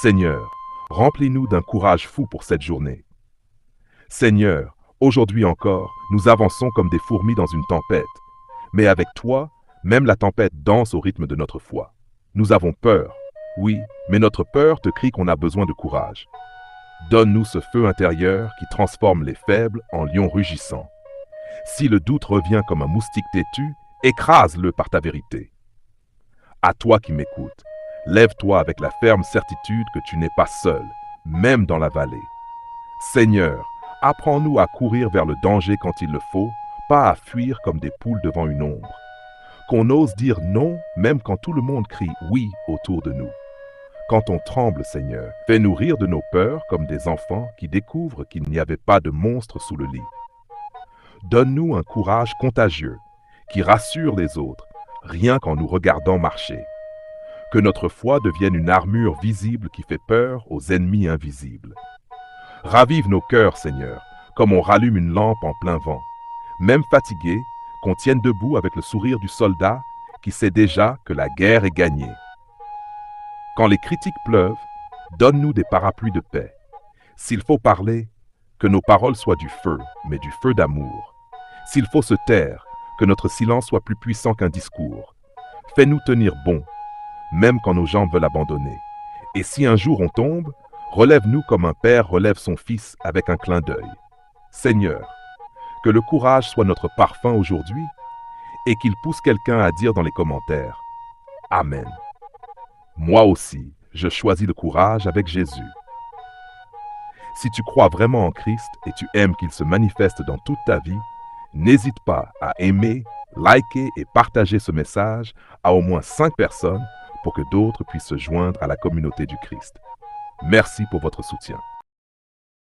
Seigneur, remplis-nous d'un courage fou pour cette journée. Seigneur, aujourd'hui encore, nous avançons comme des fourmis dans une tempête. Mais avec toi, même la tempête danse au rythme de notre foi. Nous avons peur, oui, mais notre peur te crie qu'on a besoin de courage. Donne-nous ce feu intérieur qui transforme les faibles en lions rugissants. Si le doute revient comme un moustique têtu, écrase-le par ta vérité. À toi qui m'écoutes, lève-toi avec la ferme certitude que tu n'es pas seul, même dans la vallée. Seigneur, apprends-nous à courir vers le danger quand il le faut, pas à fuir comme des poules devant une ombre. Qu'on ose dire non même quand tout le monde crie oui autour de nous. Quand on tremble, Seigneur, fais-nous rire de nos peurs comme des enfants qui découvrent qu'il n'y avait pas de monstre sous le lit. Donne-nous un courage contagieux qui rassure les autres, rien qu'en nous regardant marcher. Que notre foi devienne une armure visible qui fait peur aux ennemis invisibles. Ravive nos cœurs, Seigneur, comme on rallume une lampe en plein vent. Même fatigués, qu'on tienne debout avec le sourire du soldat qui sait déjà que la guerre est gagnée. Quand les critiques pleuvent, donne-nous des parapluies de paix. S'il faut parler, que nos paroles soient du feu, mais du feu d'amour. S'il faut se taire, que notre silence soit plus puissant qu'un discours. Fais-nous tenir bon, même quand nos jambes veulent abandonner. Et si un jour on tombe, relève-nous comme un père relève son fils avec un clin d'œil. Seigneur, que le courage soit notre parfum aujourd'hui et qu'il pousse quelqu'un à dire dans les commentaires « Amen ». Moi aussi, je choisis le courage avec Jésus. Si tu crois vraiment en Christ et tu aimes qu'il se manifeste dans toute ta vie, n'hésite pas à aimer, liker et partager ce message à au moins 5 personnes pour que d'autres puissent se joindre à la communauté du Christ. Merci pour votre soutien.